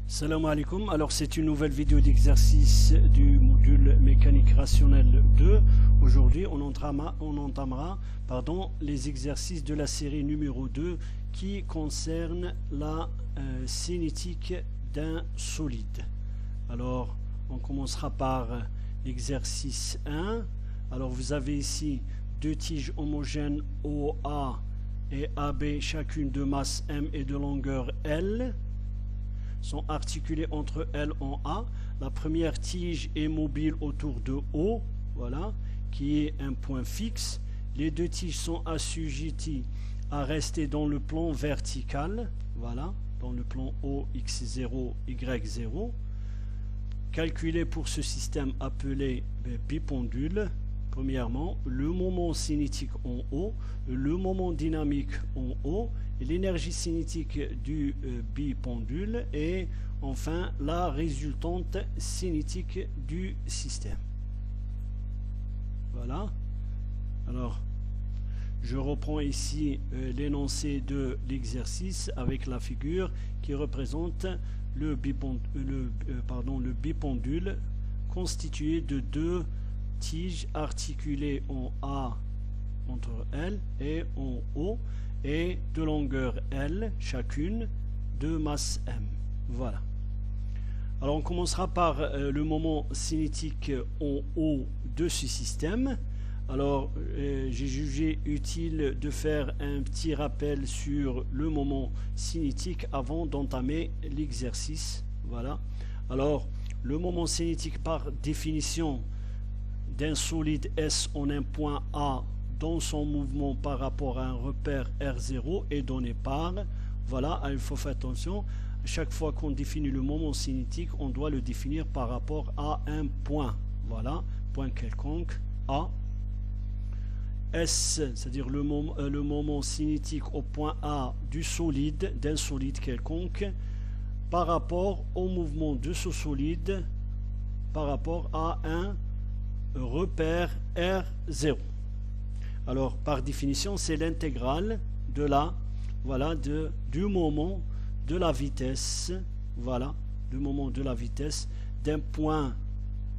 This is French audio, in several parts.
Salam alaikum, alors c'est une nouvelle vidéo d'exercice du module mécanique rationnelle 2. Aujourd'hui on entamera les exercices de la série numéro 2 qui concernent la cinétique d'un solide. Alors on commencera par l'exercice 1. Alors vous avez ici deux tiges homogènes OA et AB, chacune de masse M et de longueur L, sont articulées entre elles en A. La première tige est mobile autour de O, voilà, qui est un point fixe. Les deux tiges sont assujetties à rester dans le plan vertical, voilà, dans le plan OX0, Y0. Calculer pour ce système appelé bipendule. Premièrement, le moment cinétique en haut, le moment dynamique en haut, l'énergie cinétique du bipendule et enfin la résultante cinétique du système. Voilà. Alors, je reprends ici l'énoncé de l'exercice avec la figure qui représente le bipendule constitué de deux tiges articulées en A entre L et en O et de longueur L chacune de masse M. Voilà. Alors on commencera par le moment cinétique en haut de ce système. Alors j'ai jugé utile de faire un petit rappel sur le moment cinétique avant d'entamer l'exercice. Voilà. Alors le moment cinétique par définition d'un solide S en un point A dans son mouvement par rapport à un repère R0 est donné par, voilà, il faut faire attention, chaque fois qu'on définit le moment cinétique, on doit le définir par rapport à un point, voilà, point quelconque, A. S, c'est-à-dire le moment cinétique au point A du solide, d'un solide quelconque, par rapport au mouvement de ce solide, par rapport à un repère R0. Alors par définition c'est l'intégrale de la du moment de la vitesse, voilà, du moment de la vitesse d'un point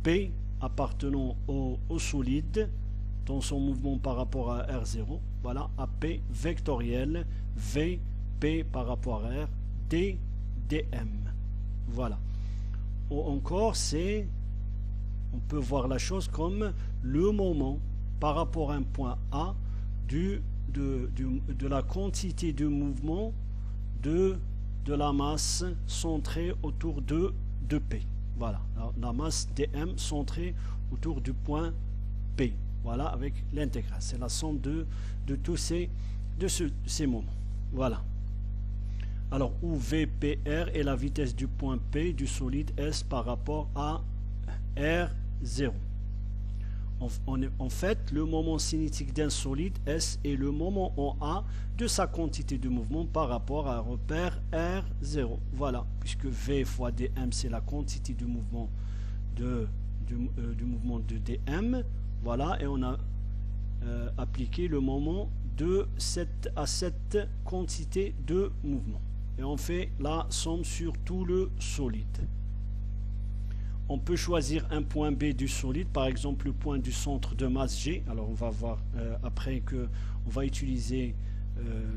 P appartenant au solide dans son mouvement par rapport à R0, voilà, à P vectoriel V P par rapport à R D dm, voilà. Ou encore c'est, on peut voir la chose comme le moment par rapport à un point A de la quantité de mouvement de la masse centrée autour de P. Voilà, la masse dm centrée autour du point P. Voilà, avec l'intégrale. C'est la somme de tous ces moments. Voilà. Alors, où VPR est la vitesse du point P du solide S par rapport à R0. En fait, le moment cinétique d'un solide S est le moment en A de sa quantité de mouvement par rapport à un repère R0. Voilà, puisque V fois dm, c'est la quantité de mouvement du mouvement de dm. Voilà, et on a appliqué le moment à cette quantité de mouvement. Et on fait la somme sur tout le solide. On peut choisir un point B du solide, par exemple le point du centre de masse G. Alors on va voir après que on va utiliser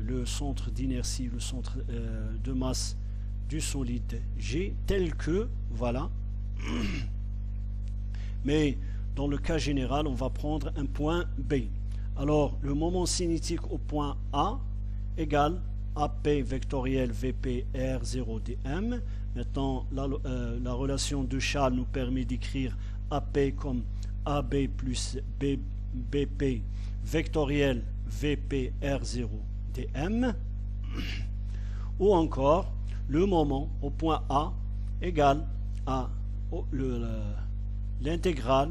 le centre d'inertie, le centre de masse du solide G, tel que, voilà. Mais dans le cas général, on va prendre un point B. Alors le moment cinétique au point A égale AP vectoriel VP R0 dm. Maintenant, la relation de Charles nous permet d'écrire AP comme AB plus BP vectoriel VP R0 dm. Ou encore, le moment au point A égale à l'intégrale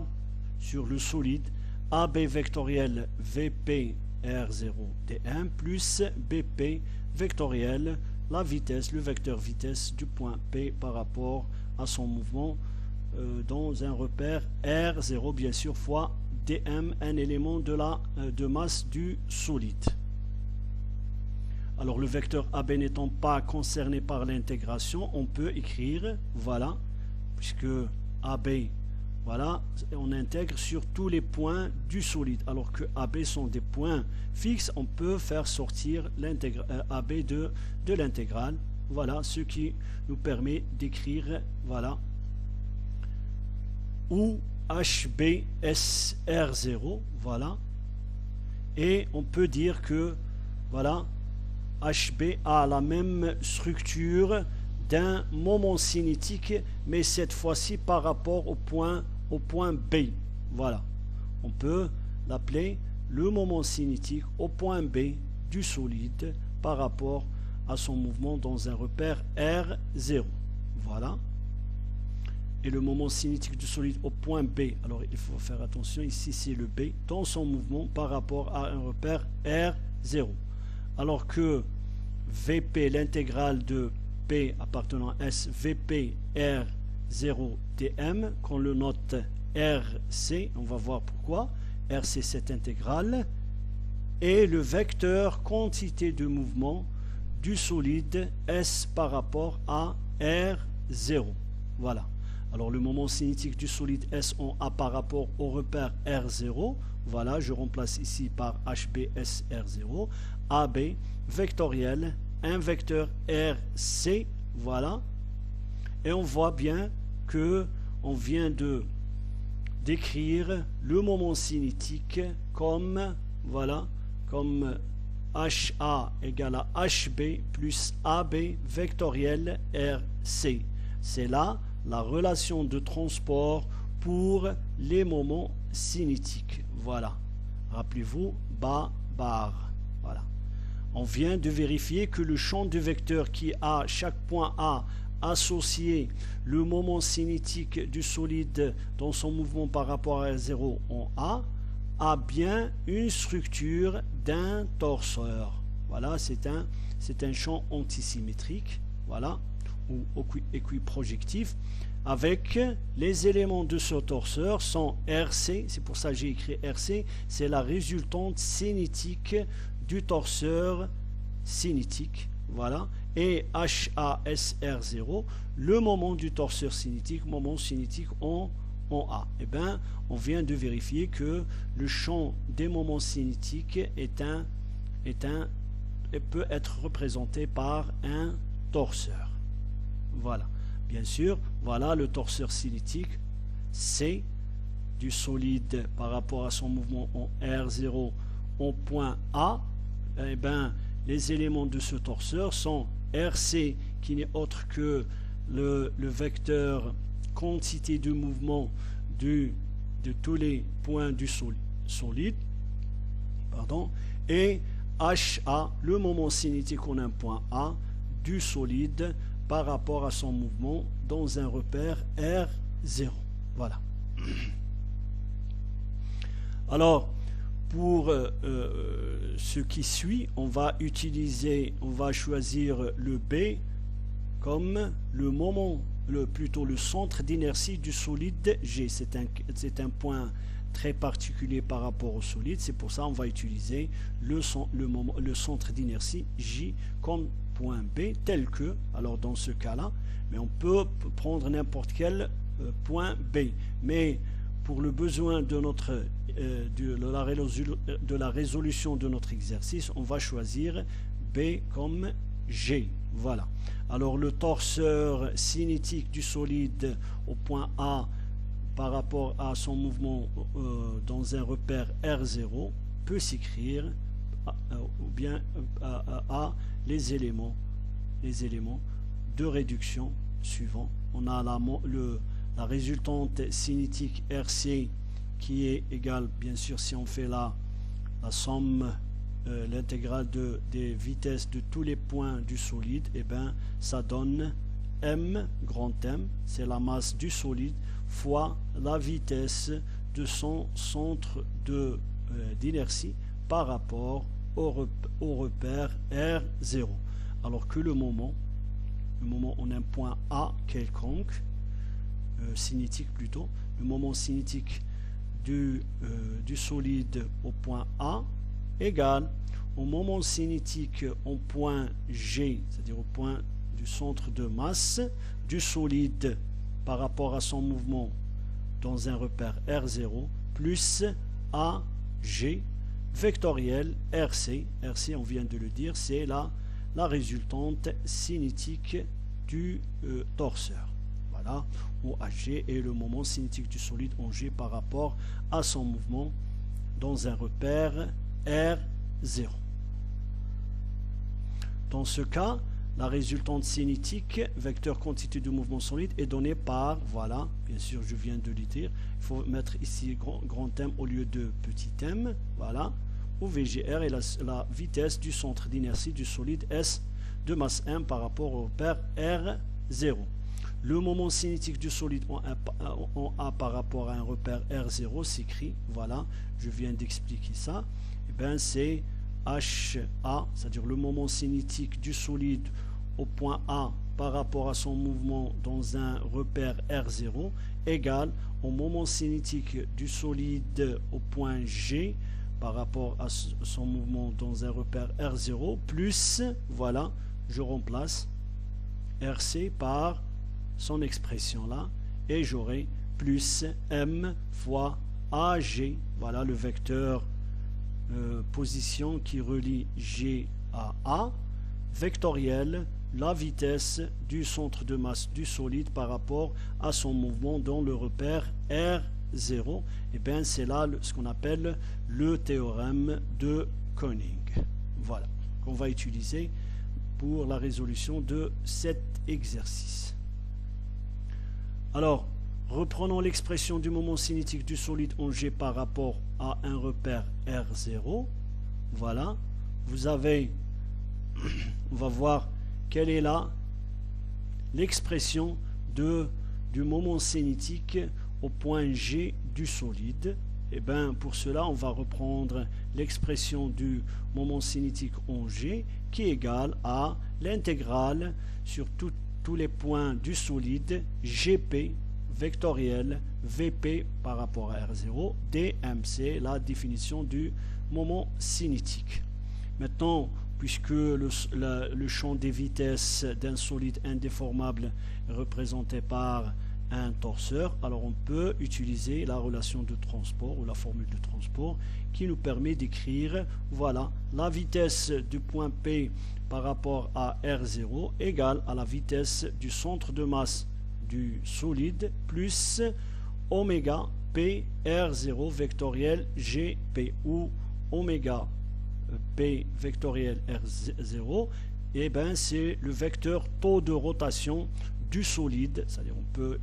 sur le solide AB vectoriel VP R0 dm plus BP vectoriel la vitesse, le vecteur vitesse du point P par rapport à son mouvement dans un repère R0, bien sûr, fois dm, un élément de masse du solide. Alors le vecteur AB n'étant pas concerné par l'intégration, on peut écrire, voilà, puisque AB, voilà, on intègre sur tous les points du solide, alors que AB sont des points fixes, on peut faire sortir AB de l'intégrale. Voilà, ce qui nous permet d'écrire, voilà, ou HBSR0, voilà, et on peut dire que, voilà, HB a la même structure d'un moment cinétique, mais cette fois-ci par rapport au point B. Voilà, on peut l'appeler le moment cinétique au point B du solide par rapport à son mouvement dans un repère R0. Voilà. Et le moment cinétique du solide au point B, alors il faut faire attention, ici c'est le B, dans son mouvement par rapport à un repère R0. Alors que VP, l'intégrale de P appartenant à S, VP R0 dm, qu'on le note RC, on va voir pourquoi, RC cette intégrale, et le vecteur quantité de mouvement du solide S par rapport à R0. Voilà. Alors le moment cinétique du solide S en A par rapport au repère R0, voilà, je remplace ici par HBSR0, AB, vectoriel, un vecteur RC, voilà, et on voit bien que on vient d'écrire le moment cinétique comme, voilà, comme HA égale à HB plus AB vectoriel RC. C'est là la relation de transport pour les moments cinétiques. Voilà. Rappelez-vous, bas, barre. Voilà. On vient de vérifier que le champ de vecteur qui a chaque point A associé le moment cinétique du solide dans son mouvement par rapport à R0 en A bien une structure d'un torseur. Voilà, c'est un champ antisymétrique. Voilà. Ou équiprojectif, avec les éléments de ce torseur sont RC, c'est pour ça que j'ai écrit RC, c'est la résultante cinétique du torseur cinétique, voilà, et HASR0, le moment du torseur cinétique, moment cinétique en A. Et bien, on vient de vérifier que le champ des moments cinétiques peut être représenté par un torseur. Voilà, bien sûr, voilà le torseur cinétique C du solide par rapport à son mouvement en R0 au point A. Eh bien, les éléments de ce torseur sont RC qui n'est autre que le vecteur quantité de mouvement de tous les points du solide, pardon, et HA, le moment cinétique en un point A du solide par rapport à son mouvement dans un repère R0. Voilà. Alors, pour ce qui suit, on va choisir le B comme le moment, plutôt le centre d'inertie du solide G. C'est un point très particulier par rapport au solide. C'est pour ça qu'on va utiliser le centre d'inertie J comme point B tel que, alors dans ce cas-là, mais on peut prendre n'importe quel point B. Mais pour le besoin de la résolution de notre exercice, on va choisir B comme G. Voilà. Alors le torseur cinétique du solide au point A par rapport à son mouvement dans un repère R0 peut s'écrire ou bien à les éléments de réduction suivants. On a la résultante cinétique RC qui est égale, bien sûr, si on fait la somme, l'intégrale des vitesses de tous les points du solide, et bien ça donne M, grand M, c'est la masse du solide, fois la vitesse de son centre d'inertie par rapport au repère R0. Alors que le moment on a un point A quelconque, cinétique plutôt, le moment cinétique du solide au point A égale au moment cinétique au point G, c'est-à-dire au point du centre de masse du solide par rapport à son mouvement dans un repère R0 plus AG vectoriel RC. RC, on vient de le dire, c'est la résultante cinétique du torseur. Voilà, où AG est le moment cinétique du solide en G par rapport à son mouvement dans un repère R0. Dans ce cas, la résultante cinétique, vecteur quantité du mouvement solide, est donnée par, voilà, bien sûr je viens de l'écrire, il faut mettre ici grand M au lieu de petit m, voilà, où VGR est la vitesse du centre d'inertie du solide S de masse M par rapport au repère R0. Le moment cinétique du solide en A par rapport à un repère R0 s'écrit, voilà, je viens d'expliquer ça, et bien c'est HA, c'est-à-dire le moment cinétique du solide au point A par rapport à son mouvement dans un repère R0 égale au moment cinétique du solide au point G par rapport à son mouvement dans un repère R0 plus, voilà, je remplace RC par son expression là et j'aurai plus M fois AG, voilà le vecteur position qui relie G à A, vectoriel, la vitesse du centre de masse du solide par rapport à son mouvement dans le repère R0. Et bien c'est là ce qu'on appelle le théorème de Koenig. Voilà, qu'on va utiliser pour la résolution de cet exercice. Alors, reprenons l'expression du moment cinétique du solide en G par rapport à un repère R0. Voilà. Vous avez, on va voir quelle est là l'expression du moment cinétique au point G du solide. Et bien pour cela, on va reprendre l'expression du moment cinétique en G qui est égale à l'intégrale sur tous les points du solide GP vectoriel VP par rapport à R0 DMC, la définition du moment cinétique. Maintenant, puisque le champ des vitesses d'un solide indéformable est représenté par un torseur, alors on peut utiliser la relation de transport ou la formule de transport qui nous permet d'écrire, voilà, la vitesse du point P par rapport à R0 égale à la vitesse du centre de masse du solide plus oméga P R0 vectoriel GP ou oméga P vectoriel R0, et ben c'est le vecteur taux de rotation du solide, c'est-à-dire on peut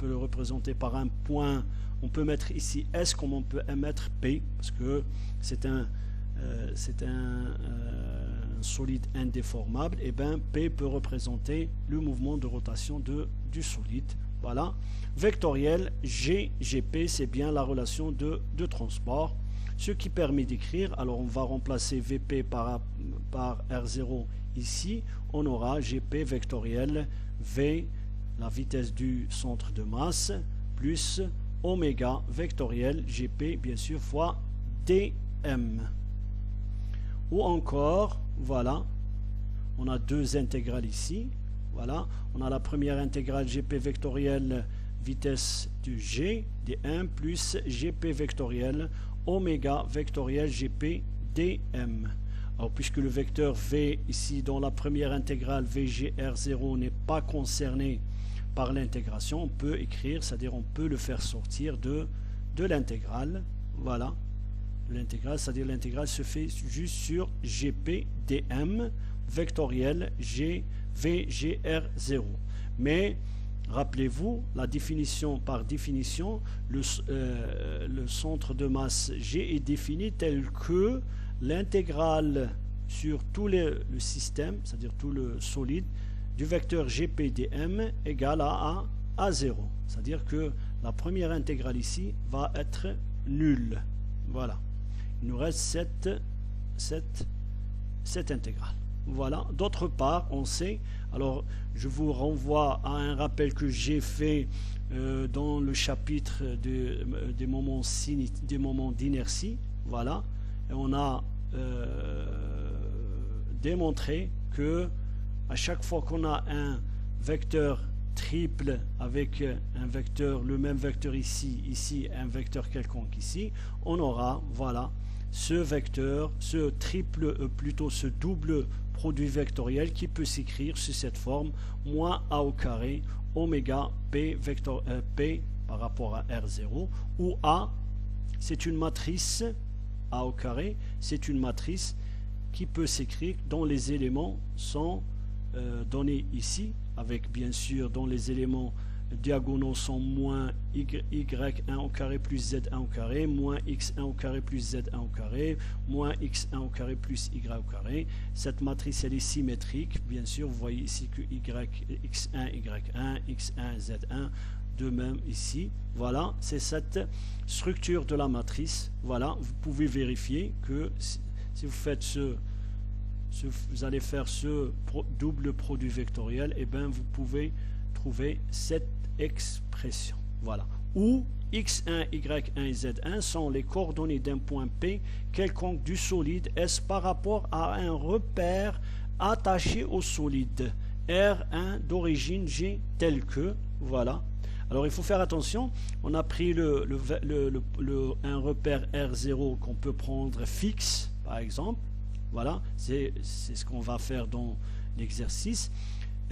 le représenter par un point, on peut mettre ici S comme on peut mettre P, parce que c'est un solide indéformable, et ben P peut représenter le mouvement de rotation du solide. Voilà, vectoriel GP, c'est bien la relation de transport, ce qui permet d'écrire, alors on va remplacer VP par R0 ici, on aura GP vectoriel V, la vitesse du centre de masse, plus oméga vectoriel GP, bien sûr, fois DM. Ou encore, voilà, on a deux intégrales ici, voilà, on a la première intégrale GP vectoriel vitesse du G, dm, plus GP vectoriel oméga vectoriel GP dm. Alors, puisque le vecteur V ici dans la première intégrale VGR0 n'est pas concerné par l'intégration, on peut écrire, c'est-à-dire on peut le faire sortir de l'intégrale, voilà, de l'intégrale, c'est-à-dire l'intégrale se fait juste sur GP dm vectoriel VGR0. Mais rappelez-vous, la définition, par définition, le centre de masse G est défini tel que l'intégrale sur tout le système, c'est-à-dire tout le solide, du vecteur GPdm égale à 0. C'est-à-dire que la première intégrale ici va être nulle. Voilà. Il nous reste cette intégrale. Voilà. D'autre part, on sait, alors je vous renvoie à un rappel que j'ai fait dans le chapitre des moments d'inertie. Voilà. et on a démontré que à chaque fois qu'on a un vecteur triple avec un vecteur, le même vecteur ici, un vecteur quelconque ici, on aura, voilà, ce vecteur, ce triple, plutôt ce double produit vectoriel qui peut s'écrire sous cette forme, moins a au carré, oméga p, vecteur, p par rapport à R0, où A, c'est une matrice, A au carré, c'est une matrice qui peut s'écrire dont les éléments sont donnés ici, avec bien sûr dont les éléments diagonaux sont moins y1 au carré plus z1 au carré, moins x1 au carré plus z1 au carré, moins x1 au carré plus y au carré. Cette matrice elle est symétrique, bien sûr, vous voyez ici que x1, y1, x1, z1, de même ici. Voilà, c'est cette structure de la matrice. Voilà, vous pouvez vérifier que si vous faites vous allez faire ce double produit vectoriel, et bien vous pouvez trouver cette expression. Voilà, où x1, y1 et z1 sont les coordonnées d'un point P quelconque du solide S par rapport à un repère attaché au solide R1 d'origine G tel que, voilà. Alors il faut faire attention, on a pris un repère R0 qu'on peut prendre fixe, par exemple. Voilà, c'est ce qu'on va faire dans l'exercice.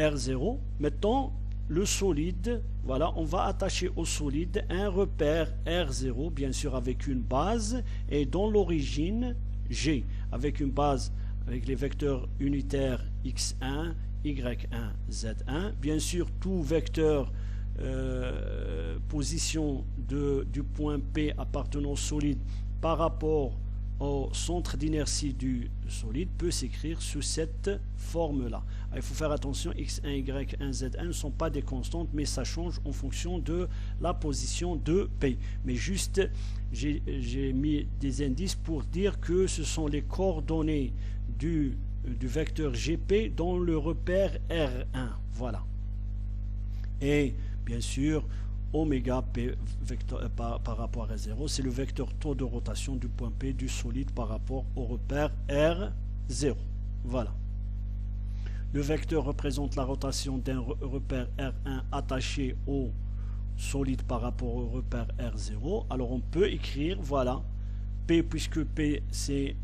R0, mettons le solide, voilà, on va attacher au solide un repère R0, bien sûr avec une base, et dans l'origine G, avec une base avec les vecteurs unitaires x1, y1, z1. Bien sûr, tout vecteur position du point P appartenant au solide par rapport au centre d'inertie du solide peut s'écrire sous cette forme-là. Il faut faire attention, x1, y1, z1 ne sont pas des constantes, mais ça change en fonction de la position de P. Mais juste, j'ai mis des indices pour dire que ce sont les coordonnées du vecteur GP dans le repère R1. Voilà. Et bien sûr, oméga P vecteur, par rapport à R0, c'est le vecteur taux de rotation du point P du solide par rapport au repère R0. Voilà. Le vecteur représente la rotation d'un repère R1 attaché au solide par rapport au repère R0. Alors on peut écrire, voilà, P, puisque P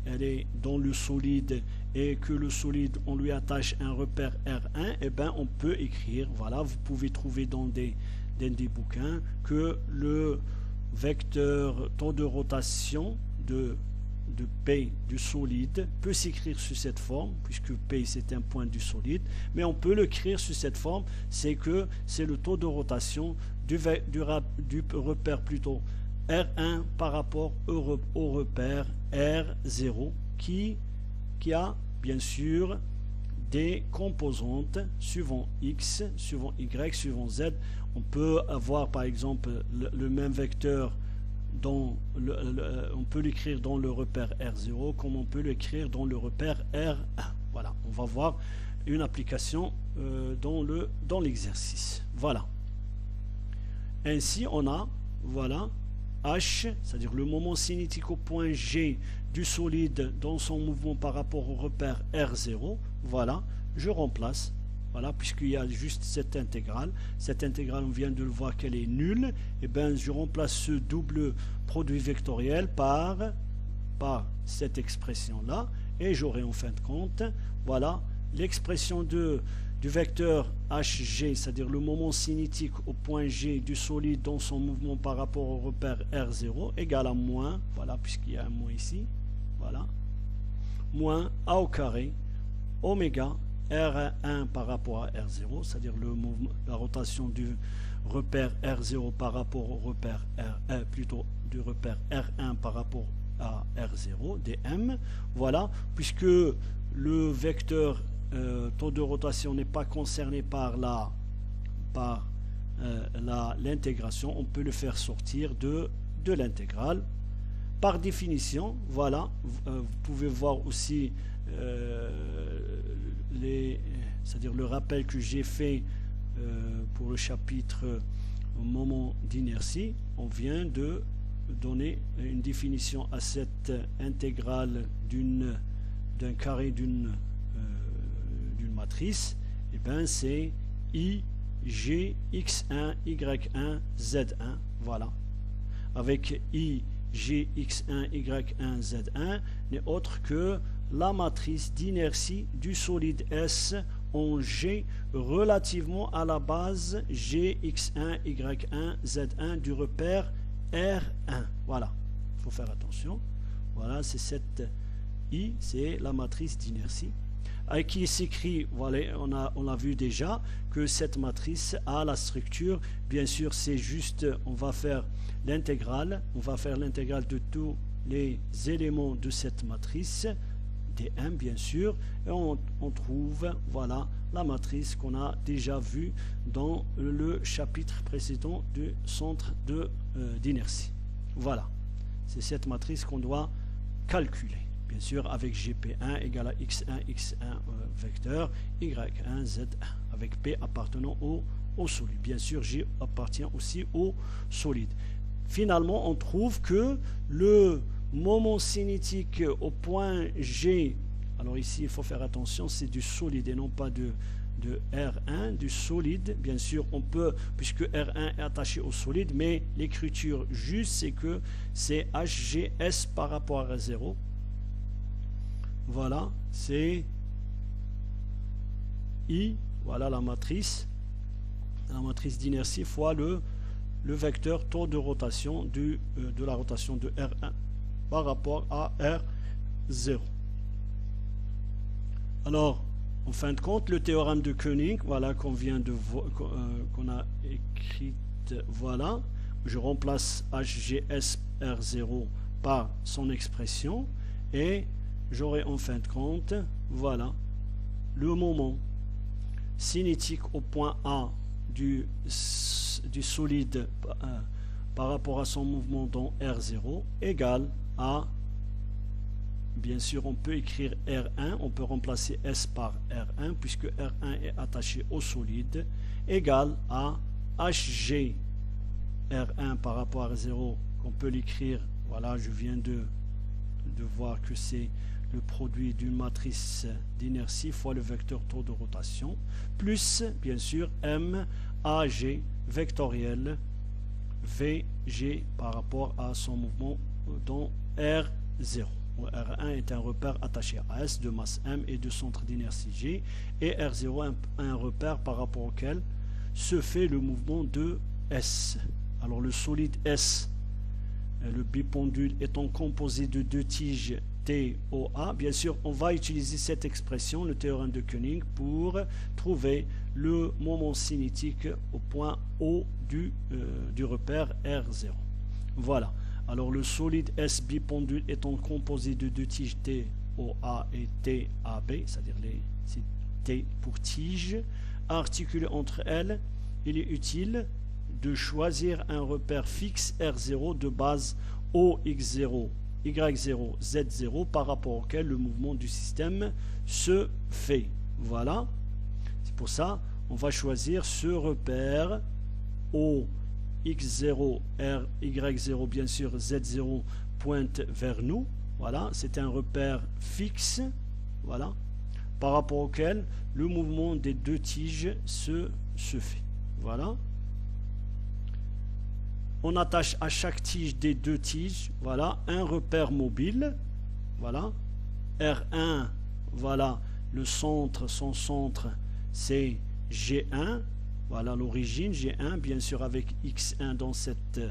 elle est dans le solide et que le solide on lui attache un repère R1, et bien on peut écrire, voilà, vous pouvez trouver dans des bouquins que le vecteur taux de rotation de P du solide peut s'écrire sous cette forme, puisque P c'est un point du solide, mais on peut l'écrire sous cette forme, c'est que c'est le taux de rotation du repère plutôt R1 par rapport au repère R0 qui a bien sûr des composantes suivant x, suivant y, suivant z. On peut avoir par exemple le même vecteur on peut l'écrire dans le repère R0 comme on peut l'écrire dans le repère R1. Voilà, on va voir une application dans l'exercice. Voilà. Ainsi on a, voilà, H, c'est-à-dire le moment cinétique au point G du solide dans son mouvement par rapport au repère R0. Voilà, je remplace, voilà, puisqu'il y a juste cette intégrale. Cette intégrale, on vient de le voir qu'elle est nulle. Et bien, je remplace ce double produit vectoriel par cette expression-là. Et j'aurai en fin de compte, voilà, l'expression du vecteur HG, c'est-à-dire le moment cinétique au point G du solide dans son mouvement par rapport au repère R0, égale à moins, voilà, puisqu'il y a un moins ici, voilà, moins A au carré, oméga R1 par rapport à R0, c'est-à-dire le mouvement, la rotation du repère R0 par rapport au repère plutôt du repère R1 par rapport à R0, dm, voilà, puisque le vecteur taux de rotation n'est pas concerné par l'intégration, on peut le faire sortir de l'intégrale. Par définition, voilà, vous pouvez voir aussi c'est-à-dire le rappel que j'ai fait pour le chapitre moment d'inertie. On vient de donner une définition à cette intégrale d'un carré d'une matrice, et bien c'est I, G, X1, Y1, Z1, voilà. Avec I, G, X1, Y1, Z1 n'est autre que la matrice d'inertie du solide S en G relativement à la base G, X1, Y1, Z1 du repère R1. Voilà, il faut faire attention. Voilà, c'est cette I, c'est la matrice d'inertie. Avec qui s'écrit, voilà, on l'a vu déjà, que cette matrice a la structure. Bien sûr, c'est juste, on va faire l'intégrale de tous les éléments de cette matrice, D1 bien sûr, et on trouve, voilà, la matrice qu'on a déjà vue dans le chapitre précédent du centre d'inertie. Voilà, c'est cette matrice qu'on doit calculer. Bien sûr, avec GP1 égale à X1, X1 vecteur, Y1, Z1, avec P appartenant au solide. Bien sûr, G appartient aussi au solide. Finalement, on trouve que le moment cinétique au point G, alors ici, il faut faire attention, c'est du solide et non pas de R1, du solide. Bien sûr, on peut, puisque R1 est attaché au solide, mais l'écriture juste, c'est que c'est HGS par rapport à 0. Voilà, c'est I, voilà la matrice d'inertie fois le vecteur taux de rotation de la rotation de R1 par rapport à R0. Alors, en fin de compte, le théorème de Koenig, voilà qu'on a écrit, voilà, je remplace HGS R0 par son expression et j'aurai en fin de compte, voilà, le moment cinétique au point A du solide par rapport à son mouvement dans R0 égale à, bien sûr on peut écrire R1, on peut remplacer S par R1 puisque R1 est attaché au solide, égale à HG R1 par rapport à R0, qu'on peut l'écrire, voilà, je viens de voir que c'est le produit d'une matrice d'inertie fois le vecteur taux de rotation, plus, bien sûr, M, AG vectoriel, VG par rapport à son mouvement dans R0. R1 est un repère attaché à S de masse M et de centre d'inertie G, et R0 un repère par rapport auquel se fait le mouvement de S. Alors le solide S, le bipendule étant composé de deux tiges TOA, bien sûr, on va utiliser cette expression, le théorème de Koenig, pour trouver le moment cinétique au point O du repère R0. Voilà. Alors, le solide S bipendule étant composé de deux tiges TOA et TAB, c'est-à-dire c'est T pour tige, articulées entre elles, il est utile de choisir un repère fixe R0 de base OX0, Y0, Z0 par rapport auquel le mouvement du système se fait. Voilà. C'est pour ça on va choisir ce repère OX0, Y0, bien sûr Z0 pointe vers nous. Voilà, c'est un repère fixe. Voilà, par rapport auquel le mouvement des deux tiges se fait. Voilà. On attache à chaque tige des deux tiges, voilà, un repère mobile, voilà, R1, voilà, le centre, son centre, c'est G1, voilà l'origine, G1, bien sûr avec X1 dans cette,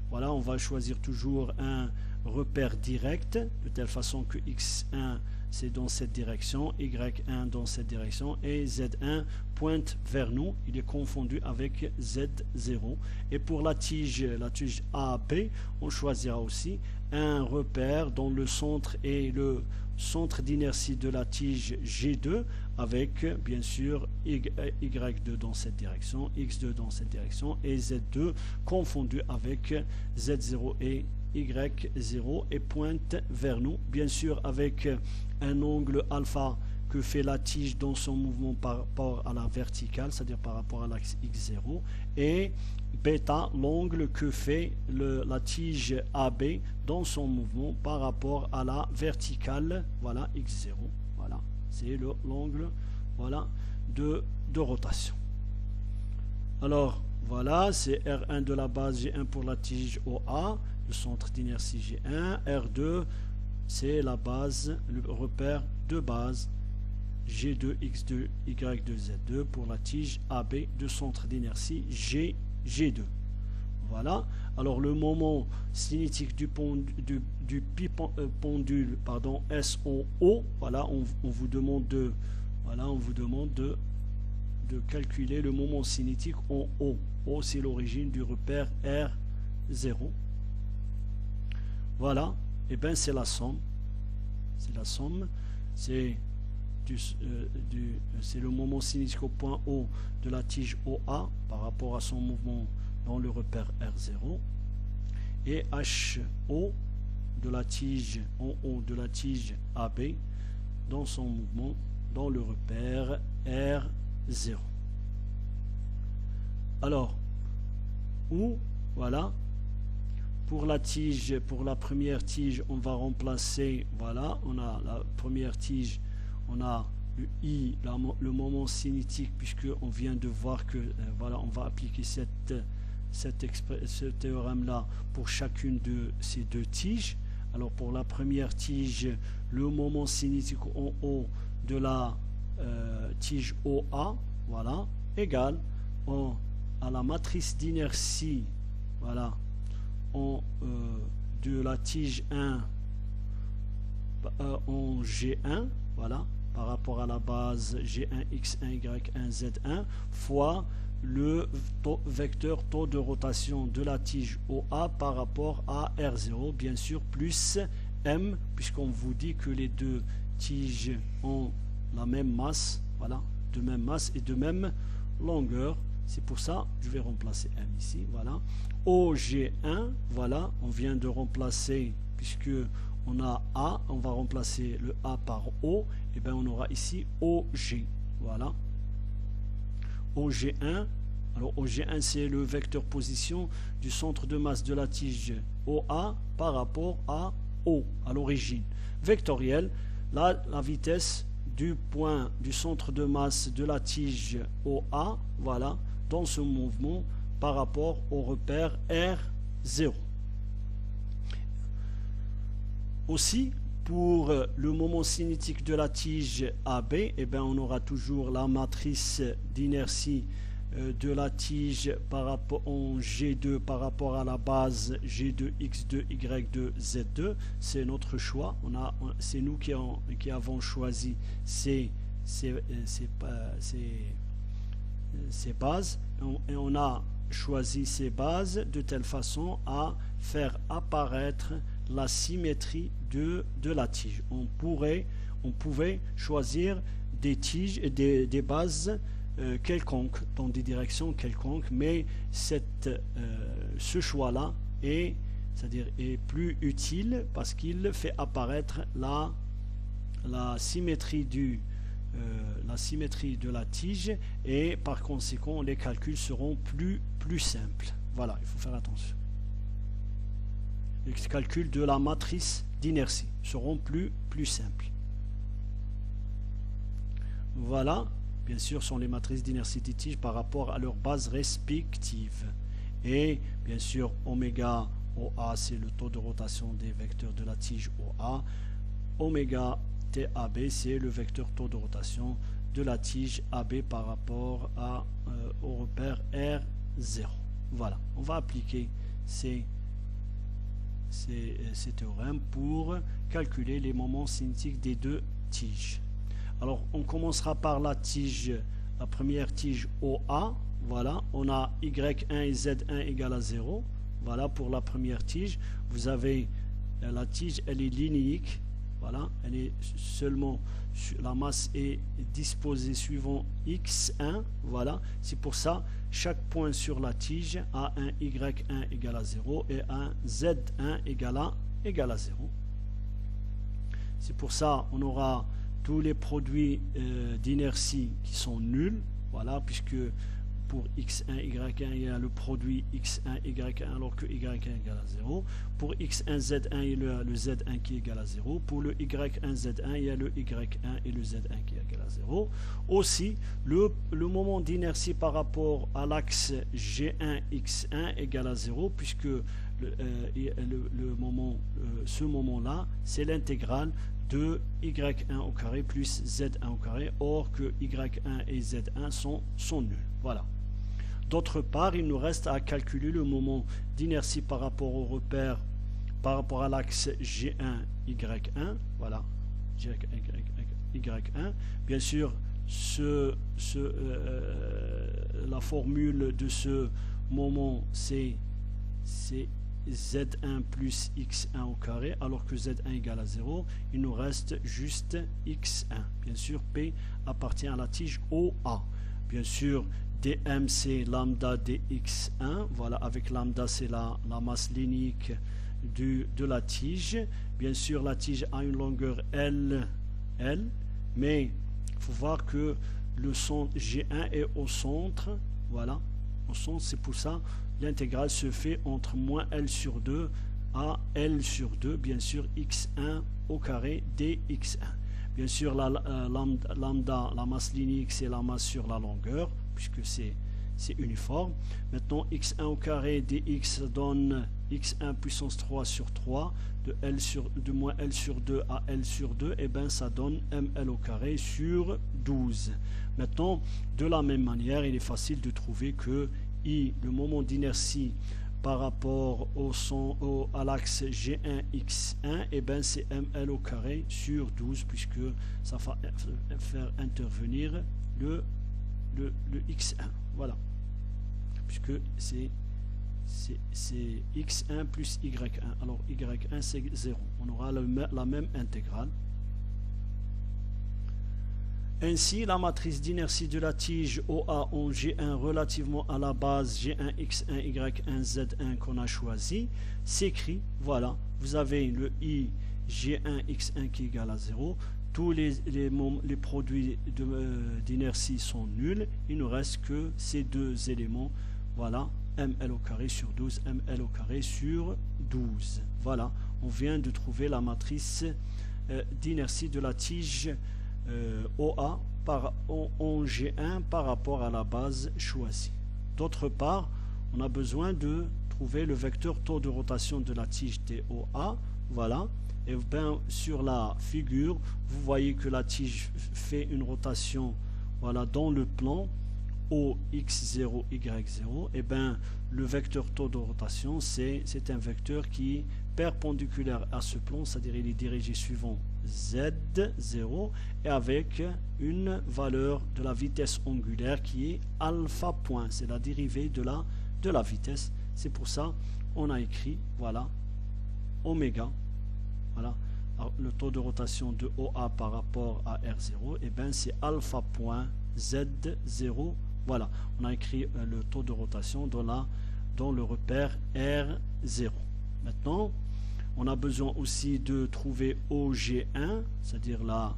voilà, on va choisir toujours un repère direct, de telle façon que X1 c'est dans cette direction, Y1 dans cette direction, et Z1 pointe vers nous, il est confondu avec Z0. Et pour la tige AB, on choisira aussi un repère dont le centre est le centre d'inertie de la tige G2, avec bien sûr Y2 dans cette direction, X2 dans cette direction, et Z2 confondu avec Z0 et Y0 et pointe vers nous, bien sûr avec un angle alpha que fait la tige dans son mouvement par rapport à la verticale, c'est-à-dire par rapport à l'axe X0, et bêta, l'angle que fait la tige AB dans son mouvement par rapport à la verticale, voilà, x0. Voilà, c'est l'angle, voilà, de rotation. Alors, voilà, c'est R1 de la base G1 pour la tige OA, le centre d'inertie G1. R2, c'est la base, le repère de base G2, X2, Y2, Z2 pour la tige AB de centre d'inertie G2. Voilà. Alors, le moment cinétique du pendule, pardon, SOO, voilà, on vous demande de, voilà, on vous demande de calculer le moment cinétique en O. O, c'est l'origine du repère R0. Voilà, et bien c'est la somme. C'est la somme. C'est le moment cinétique au point O de la tige OA par rapport à son mouvement dans le repère R0. Et HO de la tige en haut de la tige AB dans son mouvement dans le repère R0. Alors, voilà, pour la tige, pour la première tige, on va remplacer, voilà, on a la première tige, on a le I, le moment cinétique, puisque on vient de voir que, voilà, on va appliquer ce théorème-là pour chacune de ces deux tiges. Alors, pour la première tige, le moment cinétique en haut de la tige OA, voilà, égale à la matrice d'inertie, voilà, de la tige 1 en G1, voilà, par rapport à la base G1, X1, Y1, Z1, fois le vecteur taux de rotation de la tige OA par rapport à R0, bien sûr, plus M, puisqu'on vous dit que les deux tiges ont la même masse, voilà, de même masse et de même longueur. C'est pour ça que je vais remplacer M ici, voilà. OG1, voilà, on vient de remplacer, puisque on a A, on va remplacer le A par O, et bien on aura ici OG, voilà. OG1, alors OG1 c'est le vecteur position du centre de masse de la tige OA par rapport à O, à l'origine. Vectoriel, là la vitesse du point du centre de masse de la tige OA, voilà, dans ce mouvement par rapport au repère R0. Aussi, pour le moment cinétique de la tige AB, eh bien, on aura toujours la matrice d'inertie de la tige par rapport en G2 par rapport à la base G2, X2, Y2, Z2. C'est notre choix. C'est nous qui avons choisi ces bases, et on a choisi ces bases de telle façon à faire apparaître la symétrie de la tige. On pouvait choisir des tiges et des bases quelconques, dans des directions quelconques, mais ce choix-là est plus utile parce qu'il fait apparaître la symétrie de la tige, et par conséquent les calculs seront plus simples. Voilà, il faut faire attention. Les calculs de la matrice d'inertie seront plus simples. Voilà, bien sûr, sont les matrices d'inertie des tiges par rapport à leurs bases respectives. Et bien sûr, oméga OA, c'est le taux de rotation des vecteurs de la tige OA. Oméga TAB, c'est le vecteur taux de rotation de la tige AB par rapport au repère R0. Voilà, on va appliquer ces théorèmes pour calculer les moments cinétiques des deux tiges. Alors, on commencera par la première tige OA. Voilà, on a Y1 et Z1 égale à 0. Voilà, pour la première tige, vous avez la tige, elle est linéique. Voilà, elle est seulement, la masse est disposée suivant X1. Voilà, c'est pour ça, chaque point sur la tige a un Y1 égale à 0 et un Z1 égale à 0. C'est pour ça on aura tous les produits d'inertie qui sont nuls. Voilà, puisque pour x1, y1, il y a le produit x1, y1 alors que y1 égale à 0. Pour x1, z1, il y a le z1 qui est égal à 0. Pour le y1, z1, il y a le y1 et le z1 qui est égal à 0. Aussi, le moment d'inertie par rapport à l'axe g1, x1 égale à 0, puisque ce moment-là, c'est l'intégrale de y1 au carré plus z1 au carré, or que y1 et z1 sont nuls. Voilà. D'autre part, il nous reste à calculer le moment d'inertie par rapport au repère, par rapport à l'axe G1, Y1. Voilà, Y1. Bien sûr, la formule de ce moment, c'est z1 plus x1 au carré, alors que z1 égale à 0, il nous reste juste x1. Bien sûr, P appartient à la tige OA. Bien sûr, dm c'est lambda dx1, voilà, avec lambda c'est la masse linéique de la tige. Bien sûr, la tige a une longueur L, mais il faut voir que le centre G1 est au centre, voilà, au centre, c'est pour ça l'intégrale se fait entre moins L sur 2 à L sur 2, bien sûr, x1 au carré dx1. Bien sûr, la lambda, la masse linéique, c'est la masse sur la longueur, puisque c'est uniforme. Maintenant, x1 au carré dx donne x1 puissance 3 sur 3, de moins L sur 2 à L sur 2, et bien ça donne ml au carré sur 12. Maintenant, de la même manière, il est facile de trouver que I, le moment d'inertie par rapport à l'axe G1, X1, et ben c'est ml au carré sur 12, puisque ça va faire intervenir le X1. Voilà. Puisque c'est X1 plus Y1. Alors Y1 c'est 0. On aura la même intégrale. Ainsi, la matrice d'inertie de la tige OA en G1 relativement à la base G1, X1, Y1, Z1 qu'on a choisi s'écrit, voilà, vous avez le I G1, X1 qui est égal à 0, tous les produits d'inertie sont nuls, il ne reste que ces deux éléments, voilà, ml au carré sur 12, ml au carré sur 12. Voilà, on vient de trouver la matrice d'inertie de la tige OA en G1 par rapport à la base choisie. D'autre part, on a besoin de trouver le vecteur taux de rotation de la tige TOA. Voilà. Et bien, sur la figure, vous voyez que la tige fait une rotation, voilà, dans le plan OX0, Y0. Et bien, le vecteur taux de rotation, c'est un vecteur qui est perpendiculaire à ce plan, c'est-à-dire il est dirigé suivant Z0 et avec une valeur de la vitesse angulaire qui est alpha point, c'est la dérivée de la vitesse. C'est pour ça on a écrit, voilà, oméga, voilà, alors, le taux de rotation de OA par rapport à R0, et bien c'est alpha point Z0. Voilà, on a écrit le taux de rotation dans le repère R0. Maintenant, on a besoin aussi de trouver OG1, c'est-à-dire là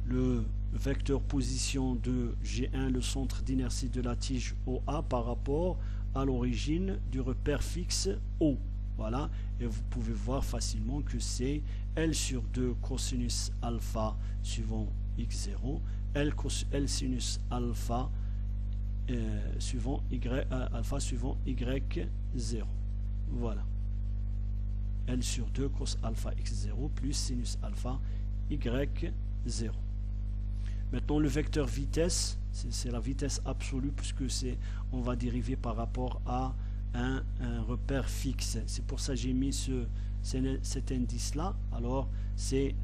le vecteur position de G1, le centre d'inertie de la tige OA par rapport à l'origine du repère fixe O. Voilà, et vous pouvez voir facilement que c'est L sur 2 cosinus alpha suivant x0, L sinus alpha suivant alpha suivant y0. Voilà. L sur 2 cos alpha x0 plus sinus alpha y0. Maintenant, le vecteur vitesse, c'est la vitesse absolue puisque on va dériver par rapport à un repère fixe. C'est pour ça que j'ai mis cet indice-là. Alors, c'est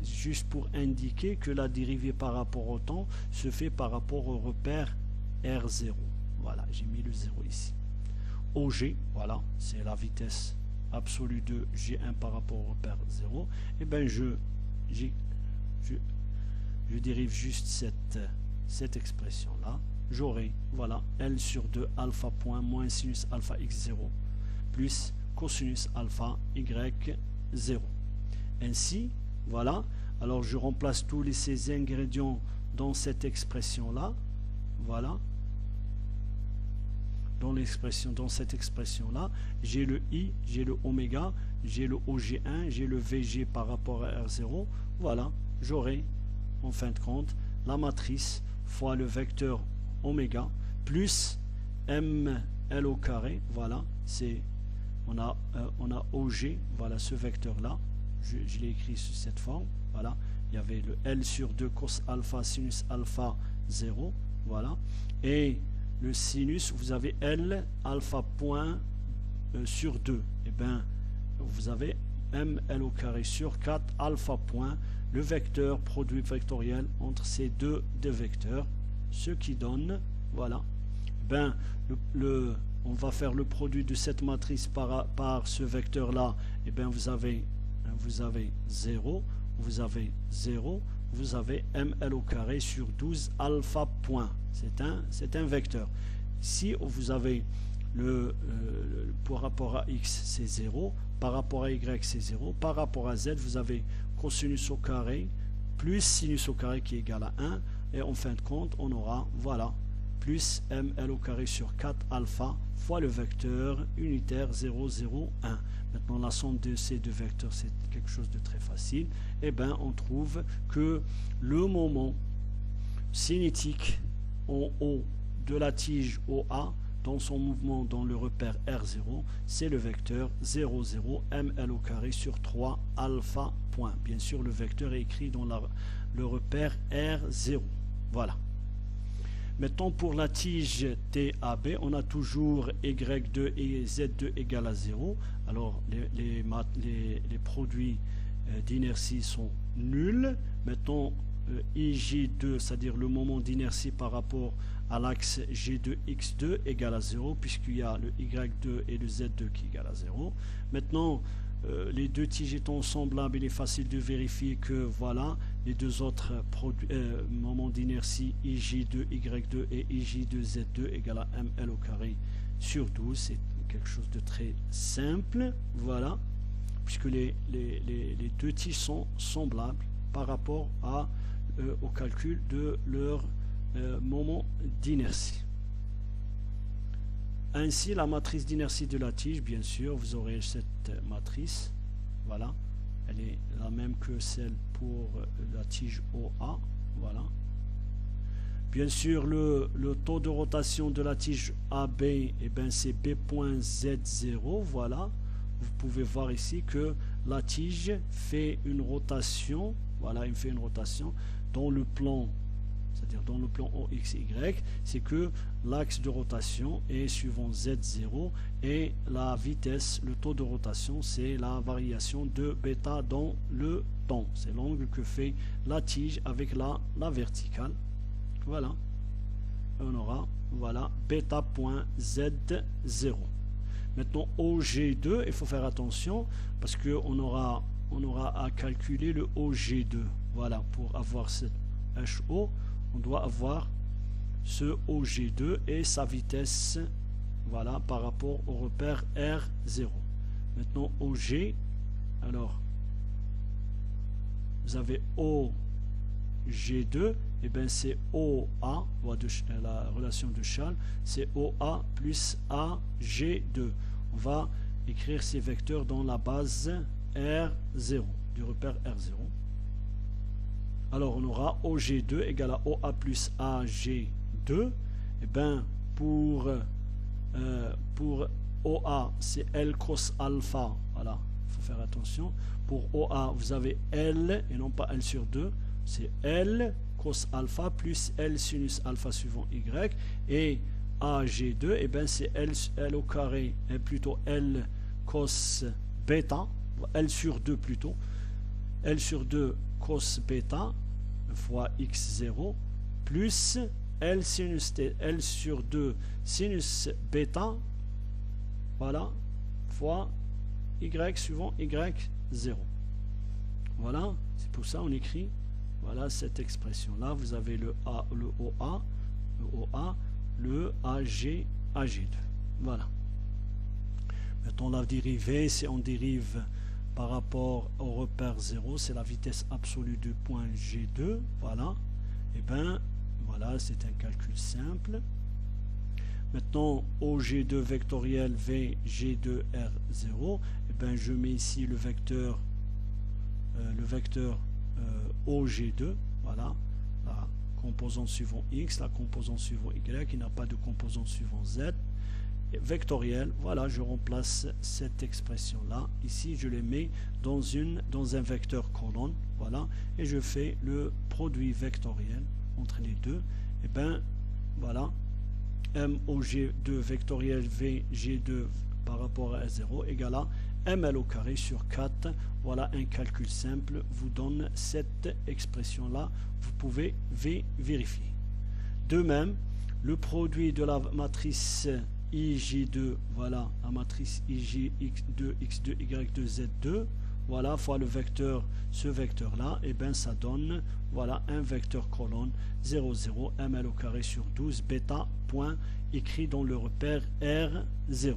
juste pour indiquer que la dérivée par rapport au temps se fait par rapport au repère R0. Voilà, j'ai mis le 0 ici. OG, voilà, c'est la vitesse absolue de G1 par rapport au repère 0, et bien je dérive juste cette expression là, j'aurai, voilà, L sur 2 alpha point moins sinus alpha x0 plus cosinus alpha y0. Ainsi, voilà, alors je remplace tous ces ingrédients dans cette expression là, voilà, dans l'expression, dans cette expression-là, j'ai le I, j'ai le oméga, j'ai le OG1, j'ai le VG par rapport à R0. Voilà, j'aurai en fin de compte la matrice fois le vecteur oméga plus ML au carré. Voilà, c'est on a OG, voilà ce vecteur-là. Je l'ai écrit sous cette forme. Voilà, il y avait le L sur 2 cos alpha sinus alpha 0. Voilà, et le sinus, vous avez L alpha point sur 2. Et bien, vous avez ML au carré sur 4 alpha point, le vecteur produit vectoriel entre ces deux vecteurs, ce qui donne, voilà, ben, on va faire le produit de cette matrice par ce vecteur-là. Et bien, vous avez 0, vous avez 0, vous avez ML au carré sur 12 alpha point. C'est un vecteur. Si vous avez par rapport à x, c'est 0, par rapport à y, c'est 0, par rapport à z, vous avez cosinus au carré plus sinus au carré qui est égal à 1, et en fin de compte, on aura, voilà, plus ML au carré sur 4 alpha fois le vecteur unitaire 0, 0, 1. Maintenant, la somme de ces deux vecteurs, c'est quelque chose de très facile. Et bien, on trouve que le moment cinétique en haut de la tige OA, dans son mouvement dans le repère R0, c'est le vecteur 0, 0, ML au carré sur 3 alpha point. Bien sûr, le vecteur est écrit dans le repère R0. Voilà. Maintenant, pour la tige TAB, on a toujours Y2 et Z2 égale à 0. Alors, les produits d'inertie sont nuls. Maintenant, IJ2, c'est-à-dire le moment d'inertie par rapport à l'axe G2X2 égale à 0, puisqu'il y a le Y2 et le Z2 qui égale à 0. Maintenant, les deux tiges étant semblables, il est facile de vérifier que voilà, les deux autres moments d'inertie IJ2, Y2 et IJ2, Z2 égale à ML au carré sur 12. C'est quelque chose de très simple, voilà, puisque les deux tiges sont semblables par rapport au calcul de leur moment d'inertie. Ainsi, la matrice d'inertie de la tige, bien sûr, vous aurez cette matrice, voilà, elle est la même que celle pour la tige OA, voilà. Bien sûr, le taux de rotation de la tige AB, eh ben, c'est B.Z0, voilà. Vous pouvez voir ici que la tige fait une rotation, voilà, il fait une rotation dans le plan, c'est-à-dire dans le plan OXY, c'est que l'axe de rotation est suivant Z0 et la vitesse, le taux de rotation, c'est la variation de bêta dans le temps. C'est l'angle que fait la tige avec la verticale. Voilà. On aura, voilà, bêta.Z0. Maintenant, OG2, il faut faire attention parce qu'on aura à calculer le OG2. Voilà, pour avoir cette HO, on doit avoir ce OG2 et sa vitesse, voilà, par rapport au repère R0. Maintenant, OG, alors, vous avez OG2, et bien c'est OA, la relation de Schall, c'est OA plus AG2. On va écrire ces vecteurs dans la base R0, du repère R0. Alors on aura OG2 égale à OA plus AG2. Et bien pour OA c'est L cos alpha. Voilà, il faut faire attention. Pour OA vous avez L et non pas L sur 2. C'est L cos alpha plus L sinus alpha suivant Y. Et AG2, et bien c'est L au carré, et plutôt L cos bêta, L sur 2 plutôt. L sur 2 cos bêta fois x0 plus L sinus L sur 2 sinus bêta, voilà, fois y suivant y0. Voilà, c'est pour ça on écrit, voilà cette expression là. Vous avez le OA, le AG, AG2. Voilà. Maintenant la dérivée, c'est on dérive par rapport au repère 0, c'est la vitesse absolue du point G2, voilà. Et bien, voilà, c'est un calcul simple. Maintenant, au G2 vectoriel V, G2, R0, et ben, je mets ici le vecteur OG2, voilà, la composante suivant X, la composante suivant Y, il n'a pas de composante suivant Z, et vectoriel, voilà, je remplace cette expression-là, ici je les mets dans un vecteur colonne, voilà, et je fais le produit vectoriel entre les deux, et ben, voilà, MOG2 vectoriel VG2 par rapport à 0 égale à ML au carré sur 4. Voilà, un calcul simple vous donne cette expression-là. Vous pouvez vérifier. De même, le produit de la matrice IJ2, voilà, la matrice IJ2, X2, Y2, Z2, voilà, fois le vecteur, ce vecteur-là, et bien ça donne, voilà, un vecteur colonne 0, 0, ML au carré sur 12, bêta, point, écrit dans le repère R0.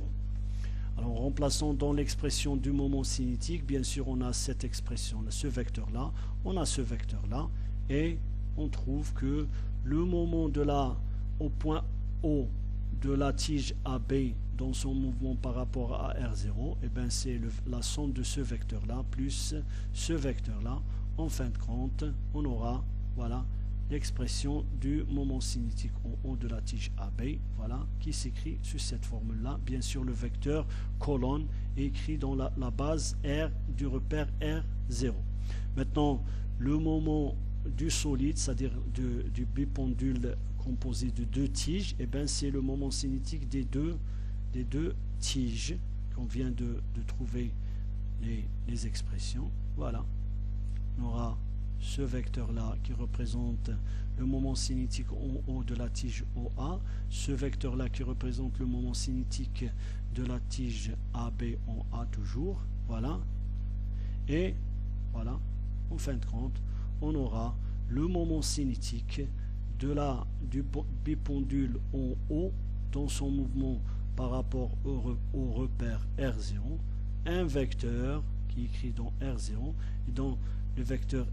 Alors, remplaçons dans l'expression du moment cinétique, bien sûr, on a cette expression, ce vecteur-là, on a ce vecteur-là, et on trouve que le moment au point O de la tige AB dans son mouvement par rapport à R0, et bien c'est la somme de ce vecteur-là plus ce vecteur-là. En fin de compte, on aura, voilà, l'expression du moment cinétique en haut de la tige AB, voilà, qui s'écrit sur cette formule-là. Bien sûr, le vecteur colonne est écrit dans la base R du repère R0. Maintenant, le moment du solide, c'est-à-dire du bipendule composé de deux tiges, et ben c'est le moment cinétique des deux tiges qu'on vient de trouver les expressions. Voilà, on aura ce vecteur là qui représente le moment cinétique en haut de la tige OA, ce vecteur là qui représente le moment cinétique de la tige AB en A toujours, voilà, et voilà, en fin de compte on aura le moment cinétique du bipendule en haut dans son mouvement par rapport au repère R0, un vecteur qui est écrit dans R0, et dans le vecteur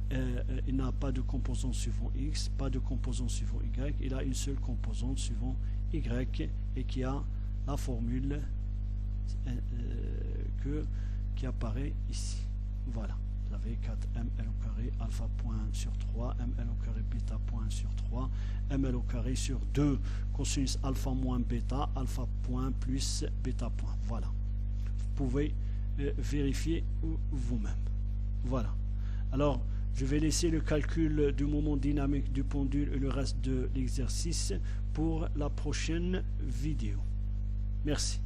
il n'a pas de composante suivant X, pas de composante suivant Y, il a une seule composante suivant Y, et qui a la formule qui apparaît ici. Voilà. Vous avez 4ml au carré alpha point sur 3, ml au carré bêta point sur 3, ml au carré sur 2, cosinus alpha moins bêta, alpha point plus bêta point. Voilà. Vous pouvez vérifier vous-même. Voilà. Alors, je vais laisser le calcul du moment dynamique du pendule et le reste de l'exercice pour la prochaine vidéo. Merci.